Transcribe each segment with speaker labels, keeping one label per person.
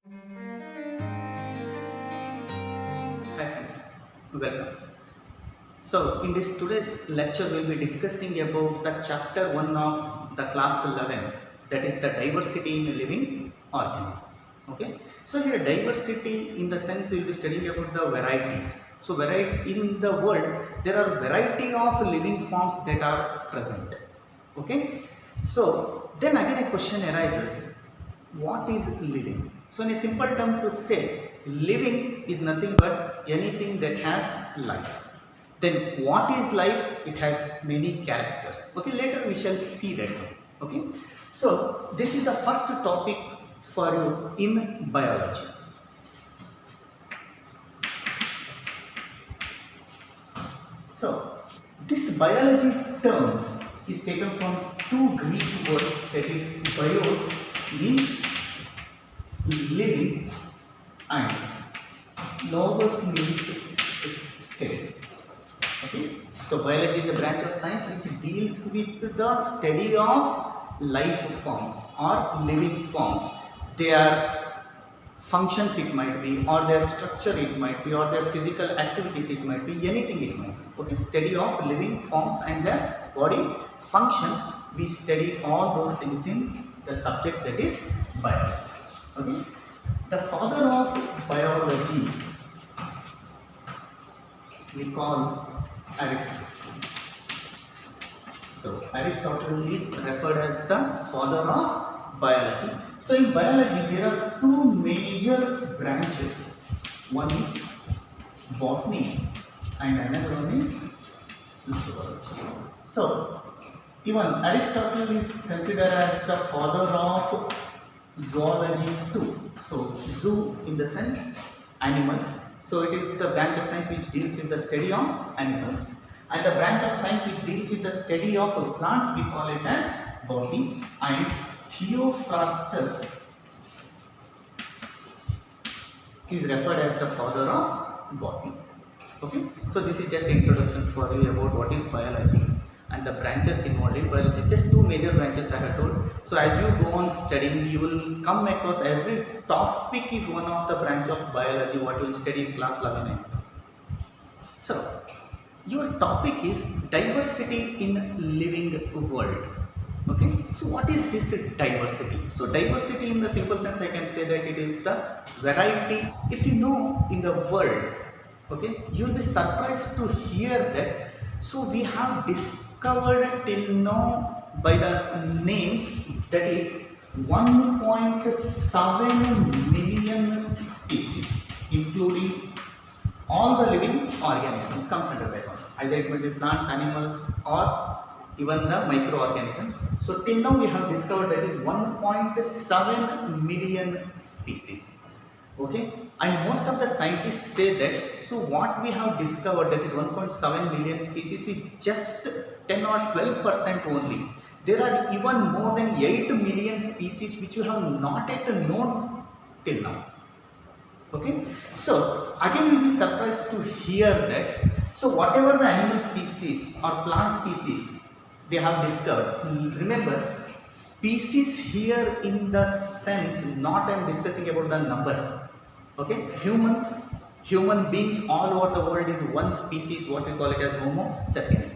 Speaker 1: Hi friends, welcome. So in this today's lecture we'll be discussing about the chapter 1 of the class 11, that is the diversity in living organisms. Okay. So here diversity in the sense we'll be studying about the varieties. So variety in the world there are variety of living forms that are present. Okay. So then again a question arises, what is living? So in a simple term to say, living is nothing but anything that has life. Then what is life? It has many characters. Okay, later we shall see that. Okay, so this is the first topic for you in biology. So this biology terms is taken from two Greek words, that is bios means living and logos means study. Okay, so biology is a branch of science which deals with the study of life forms or living forms. Their functions it might be, or their structure it might be, or their physical activities it might be, anything it might be. Okay, study of living forms and their body functions. We study all those things in the subject that is biology. Okay, the father of biology we call Aristotle. So Aristotle is referred as the father of biology. So in biology there are two major branches. One is botany and another one is zoology. So even Aristotle is considered as the father of zoology too. So zoo in the sense animals. So it is the branch of science which deals with the study of animals, and the branch of science which deals with the study of plants we call it as botany. And Theophrastus is referred as the father of botany. Okay, so this is just introduction for you about what is biology and the branches involved in biology. Just two major branches I have told. So as you go on studying, you will come across every topic is one of the branch of biology what you will study in class 11. So your topic is diversity in living world. Okay, so what is this diversity? So diversity in the simple sense I can say that it is the variety. If you know in the world, okay, you will be surprised to hear that. So we have discovered till now by the names, that is 1.7 million species, including all the living organisms comes under that one. Either it may be plants, animals, or even the microorganisms. So till now we have discovered that is 1.7 million species. Okay, and most of the scientists say that, so what we have discovered, that is 1.7 million species, is just 10 or 12% only. There are even more than 8 million species which you have not yet known till now. Okay, so again you will be surprised to hear that. So whatever the animal species or plant species they have discovered, remember species here in the sense, not I am discussing about the number. Okay, human beings all over the world is one species, what we call it as Homo sapiens.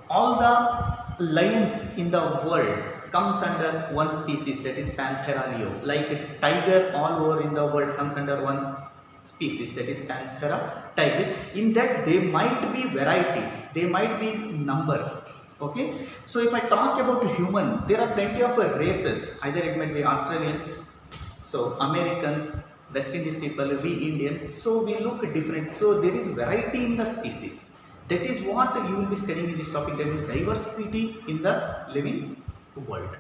Speaker 1: All the lions in the world comes under one species, that is Panthera leo. Like a tiger all over in the world comes under one species, that is Panthera tigris. In that there might be varieties, there might be numbers. Okay, so if I talk about human, there are plenty of races. Either it might be Australians, so Americans, West Indies people, we Indians. So we look different. So there is variety in the species. That is what you will be studying in this topic, that is diversity in the living world.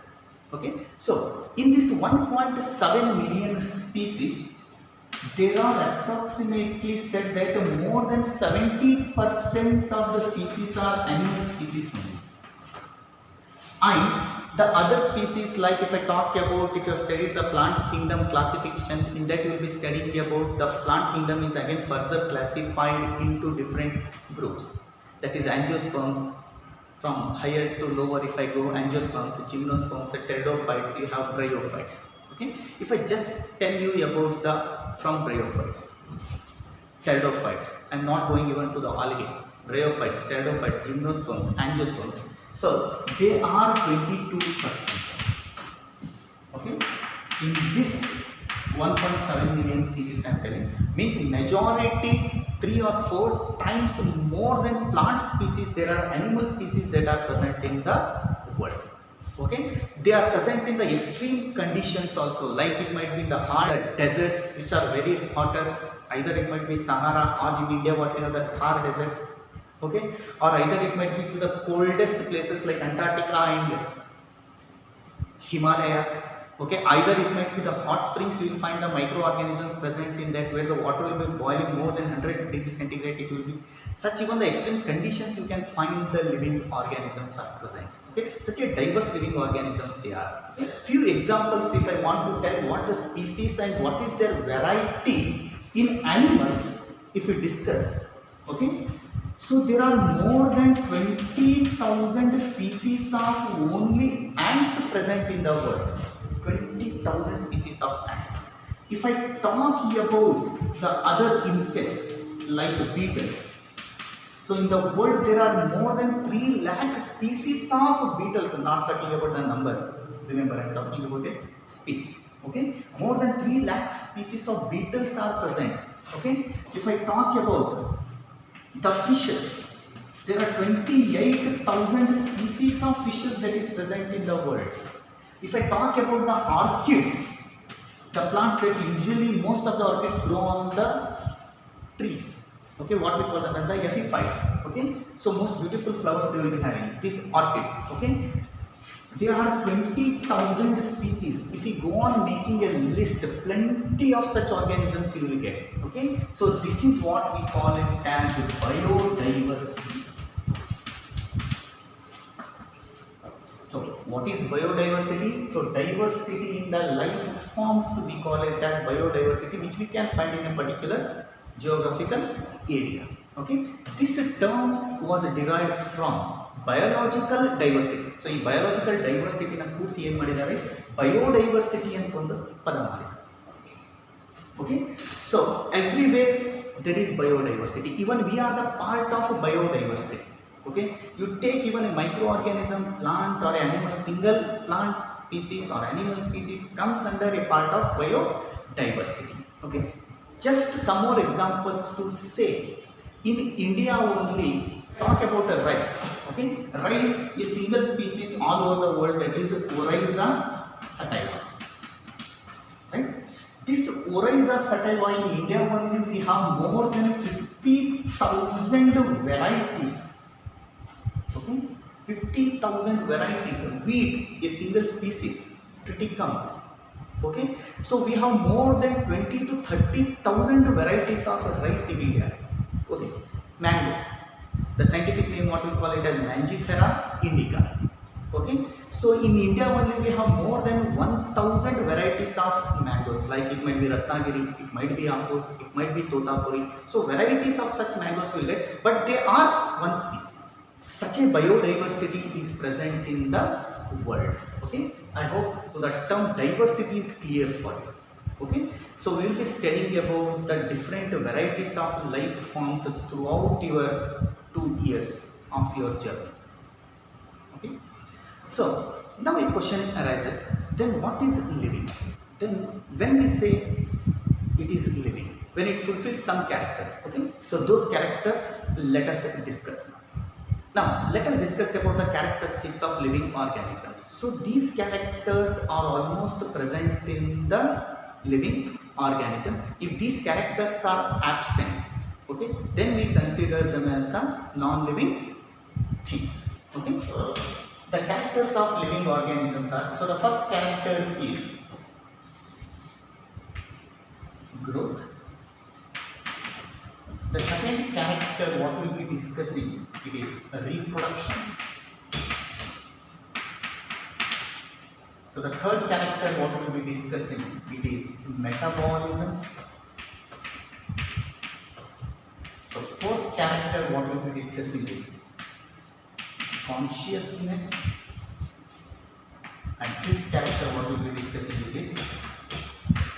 Speaker 1: Okay, so in this 1.7 million species, there are approximately said that more than 70% of the species are animal species only. And the other species, like if I talk about, if you have studied the plant kingdom classification, in that you will be studying about the plant kingdom is again further classified into different groups. That is angiosperms, from higher to lower. If I go angiosperms, gymnosperms, pteridophytes, you have bryophytes. Okay, if I just tell you about the from bryophytes, pteridophytes, I'm not going even to the algae, bryophytes, pteridophytes, gymnosperms, angiosperms. So they are 22%. Okay, in this 1.7 million species I'm telling, means majority 3 or 4 times more than plant species, there are animal species that are present in the world. Okay, they are present in the extreme conditions also, like it might be in the hard deserts which are very hotter, either it might be Sahara, or in India what we have the Thar deserts. Okay, or either it might be to the coldest places like Antarctica and Himalayas. Okay, either it might be the hot springs, you will find the microorganisms present in that, where the water will be boiling more than 100 degrees centigrade, it will be such, even the extreme conditions you can find the living organisms are present. Okay, such a diverse living organisms they are. Okay. Few examples if I want to tell what the species and what is their variety in animals, if we discuss. Okay, so there are more than 20,000 species of only ants present in the world. 20,000 species of ants. If I talk about the other insects like beetles, so in the world there are more than 3 lakh species of beetles. I'm not talking about the number. Remember, I'm talking about a species. Okay, more than 3 lakh species of beetles are present. Okay, if I talk about the fishes, there are 28,000 species of fishes that is present in the world. If I talk about the orchids, the plants that usually most of the orchids grow on the trees. Okay, what we call them as the epiphytes. Okay, so most beautiful flowers they will be having these orchids. Okay, there are 20,000 species. If we go on making a list, plenty of such organisms you will get. Okay, so this is what we call it as biodiversity. So what is biodiversity? So diversity in the life forms, we call it as biodiversity, which we can find in a particular geographical area. Okay, this term was derived from biological diversity. So in biological diversity na ಕೂಡಿಸಿ ಏನು ಮಾಡಿದ್ದಾರೆ, biodiversity ಅಂತ ಒಂದು ಪದ ಮಾಡಿದ್ದಾರೆ. Okay, so everywhere there is biodiversity. Even we are the part of biodiversity. Okay, you take even a microorganism, plant or animal, single plant species or animal species comes under a part of biodiversity. Okay, just some more examples to say. In India only, talk about the rice. Okay, rice is single species all over the world, that is Oryza sativa. Right, this Oryza sativa in India only we have more than 50,000 varieties. Okay, 50,000 varieties. Wheat, a single species, triticum. Okay, so we have more than 20 to 30,000 varieties of rice in India. Okay, mango, the scientific name what we call it as Mangifera indica. Okay, so in India only we have more than 1,000 varieties of mangoes, like it might be Ratnagiri, it might be Apus, it might be Totapuri. So varieties of such mangoes will get, but they are one species. Such a biodiversity is present in the world. Okay, I hope so the term diversity is clear for you. Okay, so we will be studying about the different varieties of life forms throughout your 2 years of your journey. Okay, so now a question arises, then what is living? Then when we say it is living, when it fulfills some characters. Okay, so those characters let us discuss now. Now let us discuss about the characteristics of living organisms. So these characters are almost present in the living organism. If these characters are absent, okay, then we consider them as the non-living things. Okay, the characters of living organisms are, so the first character is growth. The second character what we will be discussing, it is reproduction. So the third character what we will be discussing, it is metabolism. So fourth character what we will be discussing is consciousness, and fifth character what we will be discussing is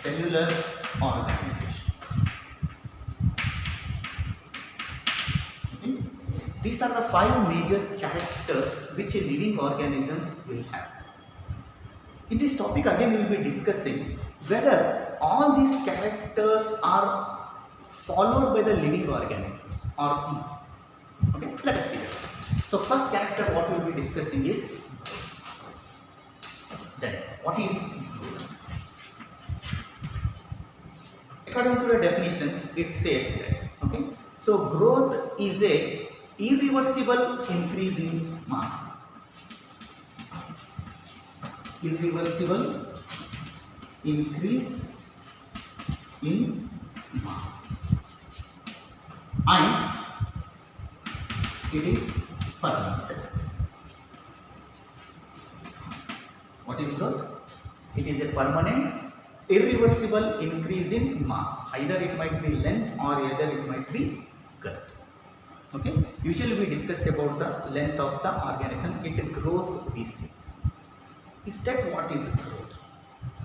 Speaker 1: cellular organization. Okay? These are the 5 major characters which a living organisms will have. In this topic again we will be discussing whether all these characters are followed by the living organisms or not. Okay, let us see that. So first character what we will be discussing is then what is growth? According to the definitions it says that, okay, so growth is a irreversible increase in mass. Irreversible increase in mass, and it is permanent. What is growth? It is a permanent, irreversible increase in mass. Either it might be length or either it might be girth. Okay. Usually we discuss about the length of the organism. It grows this way. Is that what is growth?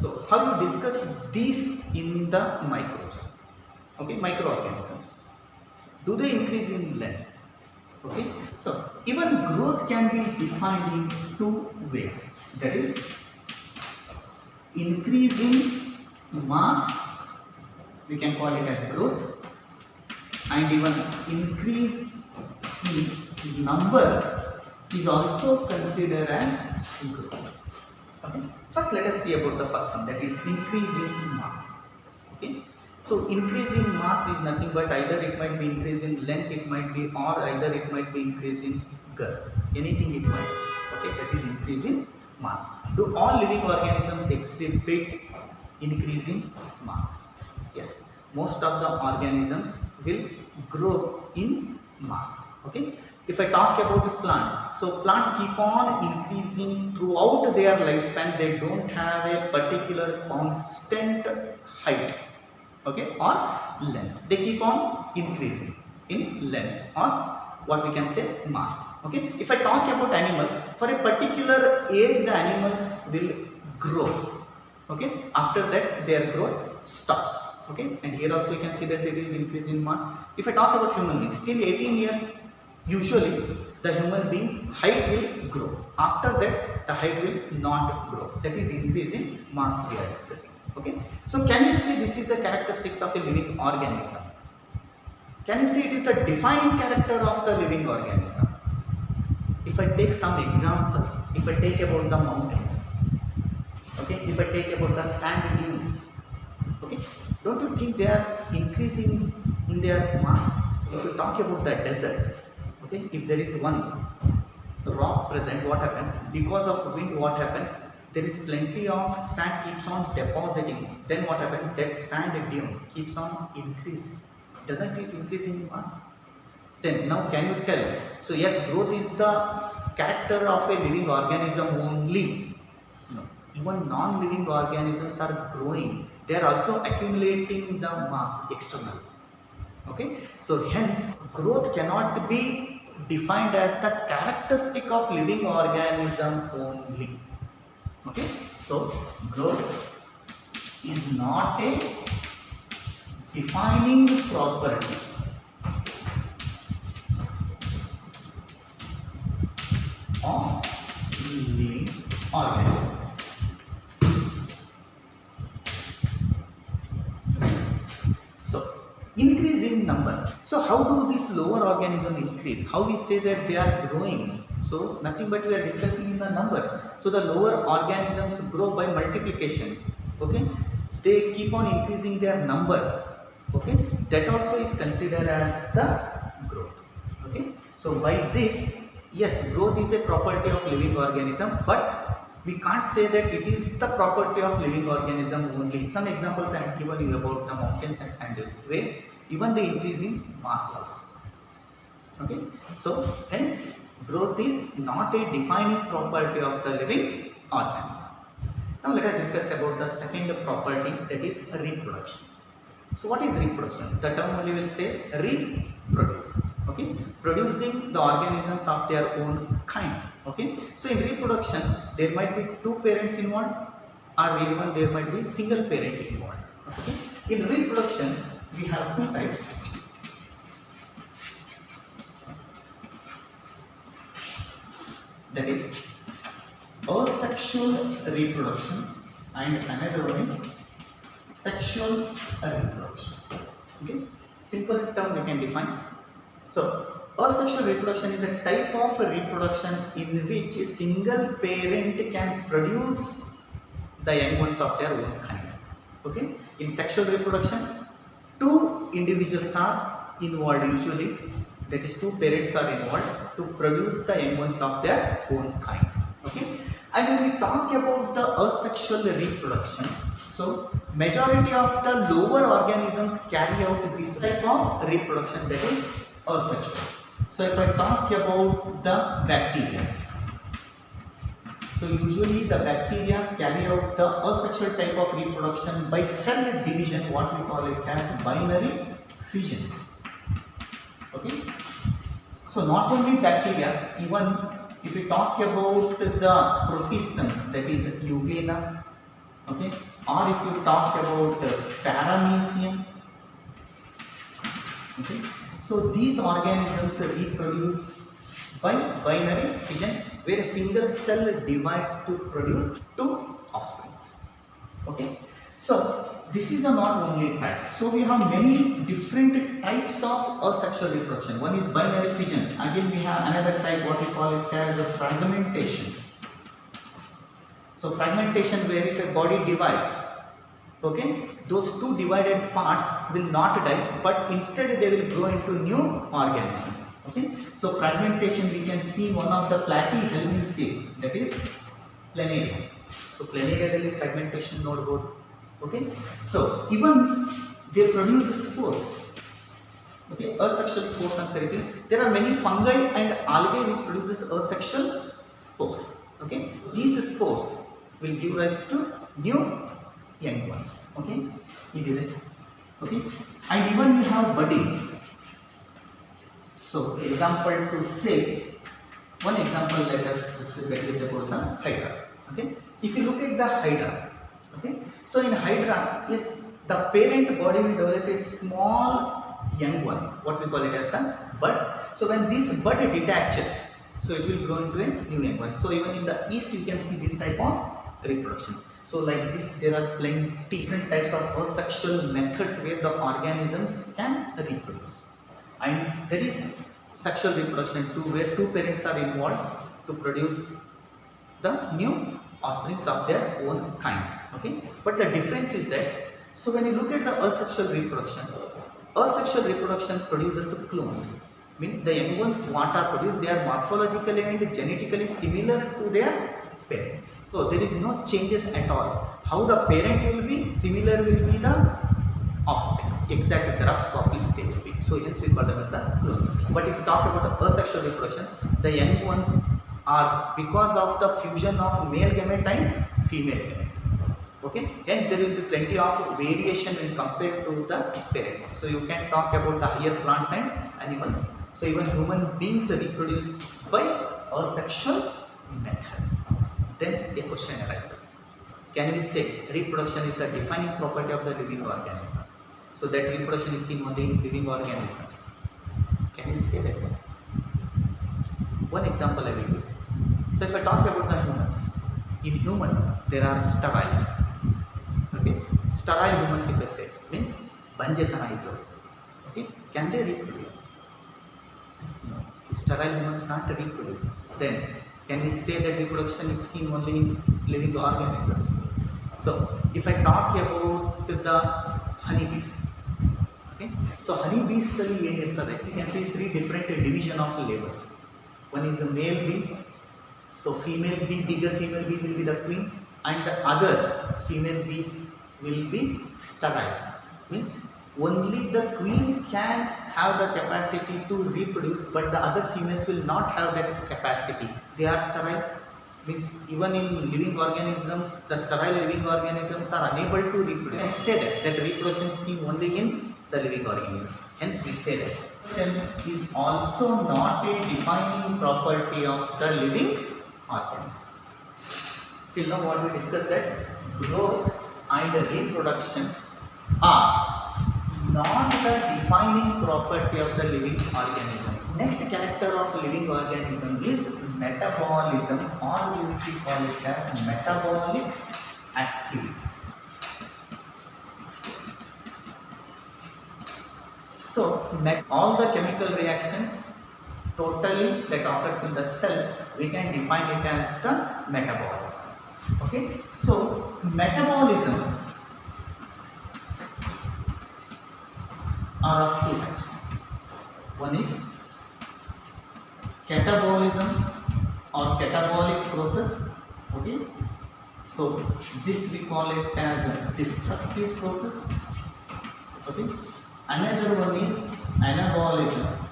Speaker 1: So how you discuss these in the microbes? Okay, microorganisms. Do they increase in length? Okay, so even growth can be defined in 2 ways. That is, increase in mass, we can call it as growth, and even increase in number is also considered as growth. Okay. First let us see about the first one, that is increase in mass. Okay. So increase in mass is nothing but either it might be increase in length, it might be, or either it might be increase in girth. Anything it might be. Okay, that is increase in mass. Do all living organisms exhibit increase in mass? Yes. Most of the organisms will grow in mass. Okay. If I talk about plants, so plants keep on increasing throughout their lifespan. They don't have a particular constant height, okay, or length. They keep on increasing in length or what we can say mass. Okay. If I talk about animals, for a particular age the animals will grow. Okay. After that their growth stops. Okay. And here also you can see that there is increase in mass. If I talk about human beings, till 18 years usually the human being's height will grow. After that the height will not grow. That is increase in mass we are discussing. Okay. So can you see this is the characteristics of a living organism? Can you see it is the defining character of the living organism? If I take some examples, if I take about the mountains, okay, if I take about the sand dunes, okay, don't you think they are increasing in their mass? If you talk about the deserts, okay, if there is one rock present, what happens? Because of wind, what happens? There is plenty of sand keeps on depositing. Then what happens? That sand dune keeps on increasing. Doesn't it increase in mass? Then now can you tell? So yes, growth is the character of a living organism only. No, even non-living organisms are growing. They are also accumulating the mass externally. Okay, so hence growth cannot be defined as the characteristic of living organism only. Okay, so growth is not a defining property of living organisms. So increase in number. So how do these lower organisms increase? How we say that they are growing? So nothing but we are discussing in the number. So the lower organisms grow by multiplication. Okay, they keep on increasing their number. Okay, that also is considered as the growth. Okay, so by this, yes, growth is a property of living organism, but we can't say that it is the property of living organism only. Some examples I have given you about the mountains and sand dunes, where even they increase in mass also. Okay, so hence growth is not a defining property of the living organism. Now let us discuss about the second property, that is reproduction. So what is reproduction? The term only will say reproduce. Okay, producing the organisms of their own kind. Okay, so in reproduction there might be 2 parents involved, or even there might be single parent involved. Okay. In reproduction, we have two types. That is asexual reproduction and another one is sexual reproduction. Okay. Simple term we can define. So, asexual reproduction is a type of reproduction in which a single parent can produce the young ones of their own kind. Okay. In sexual reproduction, two individuals are involved usually. That is, two parents are involved to produce the young ones of their own kind. Okay. And when we talk about the asexual reproduction, so majority of the lower organisms carry out this type of reproduction, that is asexual. So if I talk about the bacteria, so usually the bacteria carry out the asexual type of reproduction by cell division, what we call it as binary fission. Okay. So not only bacteria, even if we talk about the protistans, that is Euglena, okay, or if you talk about Paramecium, okay, so these organisms reproduce by binary fission, where a single cell divides to produce two offsprings. Okay, so this is the not only type. So we have many different types of asexual reproduction. One is binary fission. Again, we have another type, what we call it as a fragmentation. So fragmentation, where if a body divides, okay, those two divided parts will not die, but instead they will grow into new organisms. Okay, so fragmentation we can see one of the platyhelminthes, that is Planaria. So Planaria really fragmentation node board. Okay, so even they produce spores. Okay, asexual spores and periphery. There are many fungi and algae which produces asexual spores. Okay, these spores will give rise to new young ones. Okay, okay, and even we have budding. So example to say, one example let us discuss that is about the hydra. Okay, if you look at the hydra, okay, so in hydra is the parent body will develop a small young one, what we call it as the bud. So when this bud detaches, so it will grow into a new young one. So even in the east you can see this type of reproduction. So like this, there are plenty different types of asexual methods where the organisms can reproduce. And there is sexual reproduction too, where two parents are involved to produce the new offsprings of their own kind. Okay, but the difference is that, so when you look at the asexual reproduction produces clones. Means the young ones what are produced, they are morphologically and genetically similar to their parents. So there is no changes at all. How the parent will be, similar will be the offsprings, exact Xerox copies they will be. So hence we call them as the clone. But if you talk about the asexual reproduction, the young ones are because of the fusion of male gamete and female gamete. Okay, hence there will be plenty of variation when compared to the parents. So you can talk about the higher plants and animals. So even human beings reproduce by asexual method. Then a question arises: can we say reproduction is the defining property of the living organism? So that reproduction is seen only in living organisms. Can you say that? One example I will give. So if I talk about the humans, in humans there are steriles. Okay, sterile humans, if I say, means banjetana idol. Okay, can they reproduce? No, sterile humans can't reproduce. Then can we say that reproduction is seen only in living organisms? So if I talk about the honeybees, okay, so honeybees you can see three different division of labors. One is a male bee, so female bee, bigger female bee will be the queen, and the other female bees will be sterile. Means only the queen can have the capacity to reproduce, but the other females will not have that capacity. They are sterile. Means even in living organisms, the sterile living organisms are unable to reproduce. And say that reproduction is seen only in the living organism. Hence we say that reproduction is also not a defining property of the living organisms. Till now what we discussed, that growth and reproduction are not the defining property of the living organisms. Next character of living organism is metabolism, or we call it as metabolic activities. So, all the chemical reactions totally that occurs in the cell, we can define it as the metabolism. Okay, so metabolism are of two types. One is catabolism or catabolic process. Okay, so this we call it as a destructive process. Okay, another one is anabolism.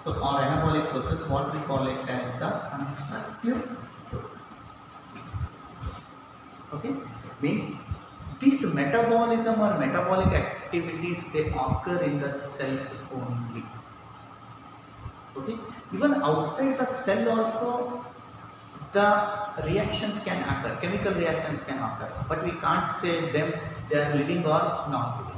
Speaker 1: So, or anabolic process, what we call it as the constructive process. Okay, means this metabolism or metabolic activities, they occur in the cells only. Okay, even outside the cell also the reactions can occur, chemical reactions can occur, but we can't say them they are living or non-living.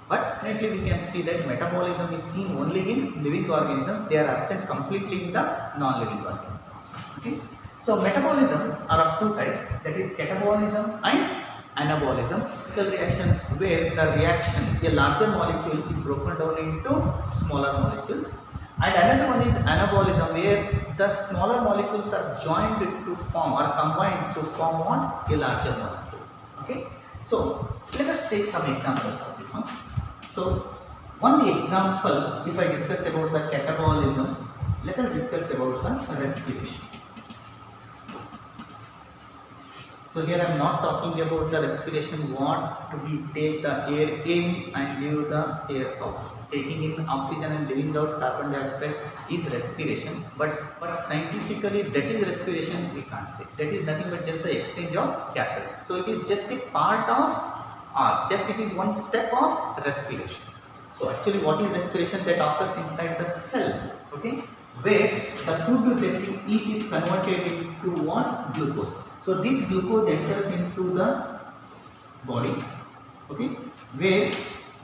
Speaker 1: But definitely we can see that metabolism is seen only in living organisms, they are absent completely in the non-living organisms. Okay? So metabolism are of two types, that is catabolism and anabolism. Chemical reaction where the reaction, a larger molecule is broken down into smaller molecules, and another one is anabolism where the smaller molecules are joined to form or combined to form a larger molecule. Okay? So let us take some examples of this one. So, one example, if I discuss about the catabolism, let us discuss about the respiration. So, here I am not talking about the respiration, what we take the air in and leave the air out. Taking in oxygen and leaving out carbon dioxide is respiration, but scientifically that is respiration we can't say. That is nothing but just the exchange of gases. So, it is just a part of it is one step of respiration. So actually what is respiration? That occurs inside the cell, okay, where the food that we eat is converted into what? Glucose. So this glucose enters into the body, okay, where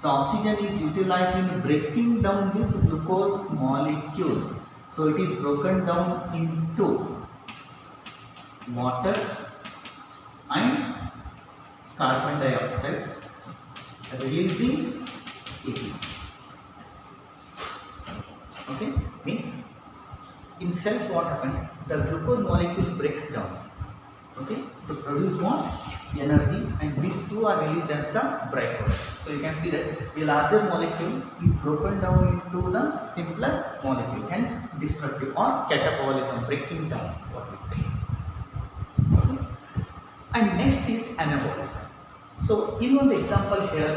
Speaker 1: the oxygen is utilized in breaking down this glucose molecule. So it is broken down into water and carbon dioxide, releasing ATP. Okay, means in cells what happens? The glucose molecule breaks down, okay, to produce what? Energy, and these two are released as the byproduct. So you can see that a larger molecule is broken down into the simpler molecule, hence destructive or catabolism, breaking down, what we say. Okay. And next is anabolism. So, in one example here,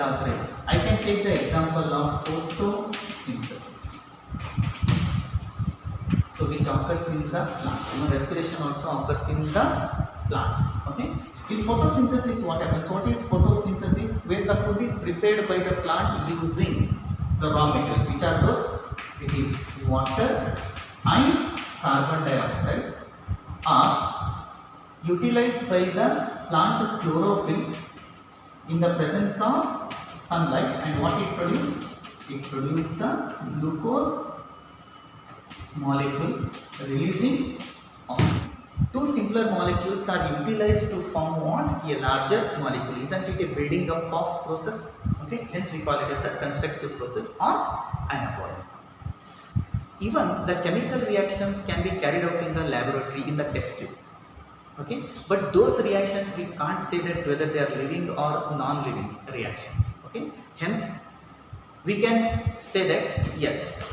Speaker 1: I can take the example of photosynthesis. So, which occurs in the plants. Even respiration also occurs in the plants. Okay. In photosynthesis, what happens? What is photosynthesis? Where the food is prepared by the plant using the raw materials. Which are those? It is water and carbon dioxide are utilized by the plant chlorophyll in the presence of sunlight, and what it produces? It produces the glucose molecule releasing oxygen. Two simpler molecules are utilized to form what? A larger molecule. Isn't it a building up of process? Okay, hence we call it as the constructive process or anabolism. Even the chemical reactions can be carried out in the laboratory in the test tube. Okay, but those reactions we can't say that whether they are living or non-living reactions. Okay, hence we can say that yes,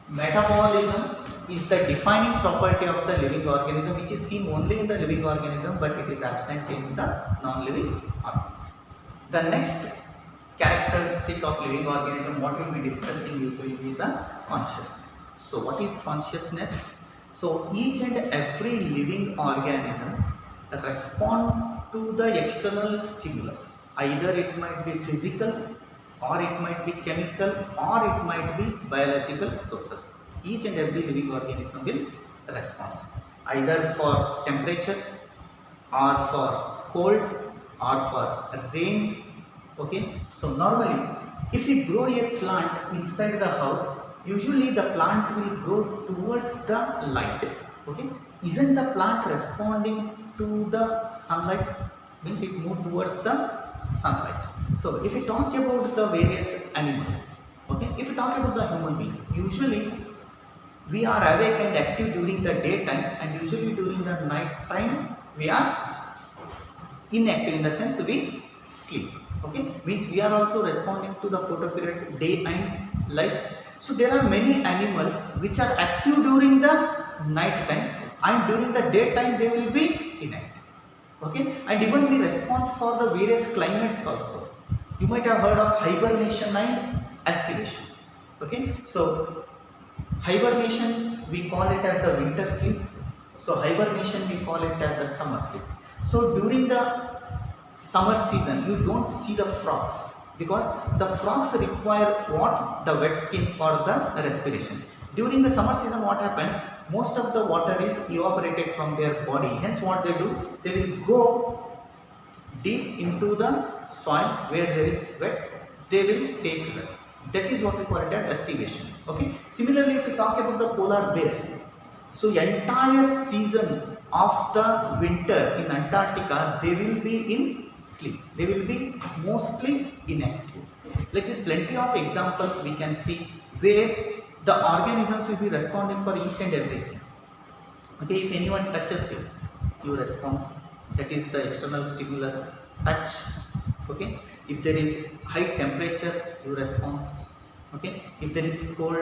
Speaker 1: metabolism is the defining property of the living organism, which is seen only in the living organism, but it is absent in the non-living organism. The next characteristic of living organism, what we will be discussing, will be the consciousness. So what is consciousness? So each and every living organism respond to the external stimulus. Either it might be physical, or it might be chemical, or it might be biological process. Each and every living organism will respond either for temperature, or for cold, or for rains. Okay, so normally if we grow a plant inside the house, usually the plant will grow towards the light. Okay, isn't the plant responding to the sunlight? Means it moves towards the sunlight. So if we talk about the various animals, okay, if we talk about the human beings, usually we are awake and active during the daytime, and usually during the night time we are inactive, in the sense we sleep. Okay, means we are also responding to the photoperiods day and light. So there are many animals which are active during the night time, and during the daytime they will be inactive. Okay, and even we respond for the various climates also. You might have heard of hibernation and estivation. Okay, so hibernation we call it as the winter sleep. So hibernation we call it as the summer sleep. So during the summer season you don't see the frogs, because the frogs require what? The wet skin for the respiration. During the summer season what happens? Most of the water is evaporated from their body. Hence what they do? They will go deep into the soil where there is wet. They will take rest. That is what we call it as estivation. Okay. Similarly, if we talk about the polar bears, so entire season of the winter in Antarctica, they will be in sleep. They will be mostly inactive. Like this, plenty of examples we can see where the organisms will be responding for each and everything. Okay, if anyone touches you, you respond. That is the external stimulus, touch. Okay, if there is high temperature, you respond. Okay, if there is cold,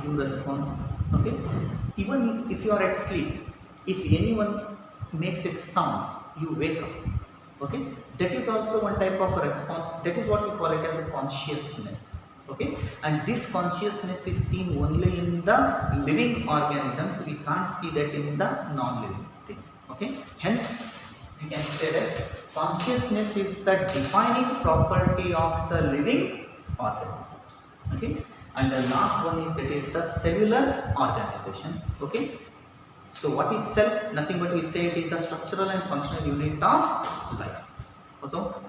Speaker 1: you respond. Okay, even if you are at sleep, if anyone makes a sound, you wake up. Okay, that is also one type of a response. That is what we call it as a consciousness. Okay, and this consciousness is seen only in the living organisms. We can't see that in the non-living things. Okay, hence we can say that consciousness is the defining property of the living organisms. Okay, and the last one is, that is the cellular organization. Okay, so what is cell? Nothing but we say it is the structural and functional unit of life. So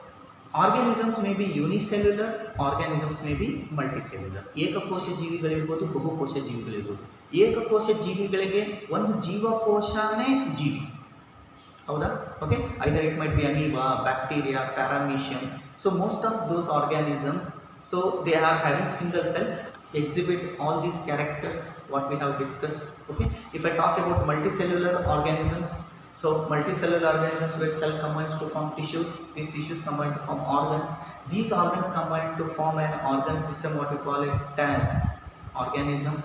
Speaker 1: organisms may be unicellular, organisms may be multicellular. ಏಕಕೋಶ ಜೀವಿಗಳಿರ್ಬೋದು, ಬಹುಕೋಶ ಜೀವಿಗಳಿರ್ಬೋದು. ಏಕಕೋಶ ಜೀವಿಗಳಿಗೆ ಒಂದು ಜೀವಕೋಶನೇ ಜೀವಿ. ಹೌದಾ? Okay, either it might be amoeba, bacteria, paramecium. So most of those organisms, so they are having single cell, exhibit all these characters what we have discussed. Okay, if I talk about multicellular organisms, so multicellular organisms where cell combines to form tissues, these tissues combine to form organs, these organs combine to form an organ system, what we call it as organism.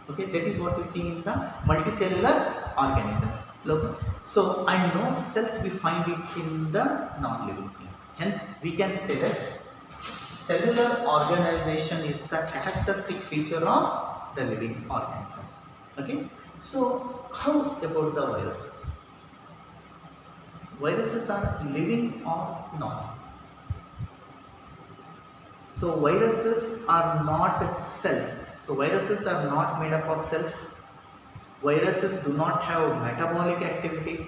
Speaker 1: Okay, that is what we see in the multicellular organisms. Look, so and no cells we find it in the non-living things. Hence we can say that cellular organization is the characteristic feature of the living organisms. Okay, so how about the viruses? Viruses are living or not? So viruses are not cells. So viruses are not made up of cells. Viruses do not have metabolic activities.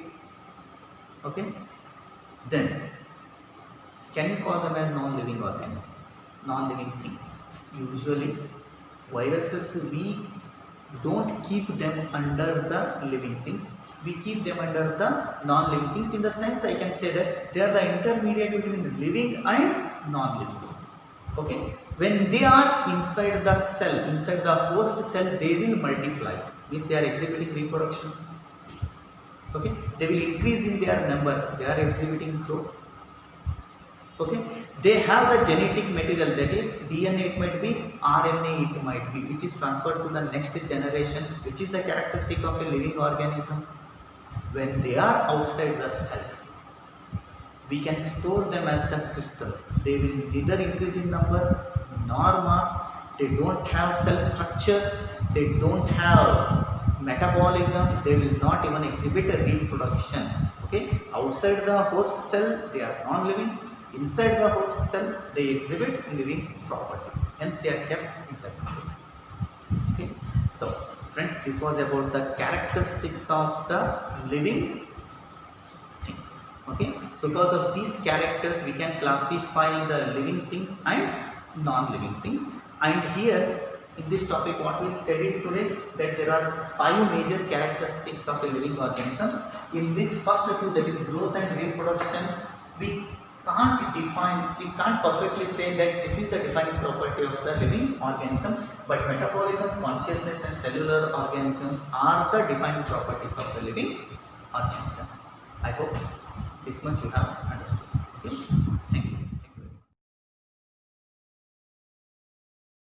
Speaker 1: Okay, then can you call them as non-living organisms, non-living things? Usually viruses, we don't keep them under the living things, we keep them under the non-living things. In the sense, I can say that they are the intermediate between living and non-living things. Okay, when they are inside the cell, inside the host cell, they will multiply. If they are exhibiting reproduction, okay, they will increase in their number, they are exhibiting growth. Okay, they have the genetic material, that is DNA, it might be RNA, it might be, which is transferred to the next generation, which is the characteristic of a living organism. When they are outside the cell, we can store them as the crystals. They will neither increase in number nor mass. They don't have cell structure, they don't have metabolism, they will not even exhibit a reproduction. Okay, outside the host cell they are non-living, inside the host cell they exhibit living properties, hence they are kept intact. Okay, so friends, this was about the characteristics of the living things. Okay, so because of these characters we can classify the living things and non-living things. And here in this topic what we studied today, that there are 5 major characteristics of a living organism. In this first two, that is growth and reproduction, we we can't perfectly say that this is the defining property of the living organism, but metabolism, consciousness and cellular organisms are the defining properties of the living organisms. I hope this much you have understood.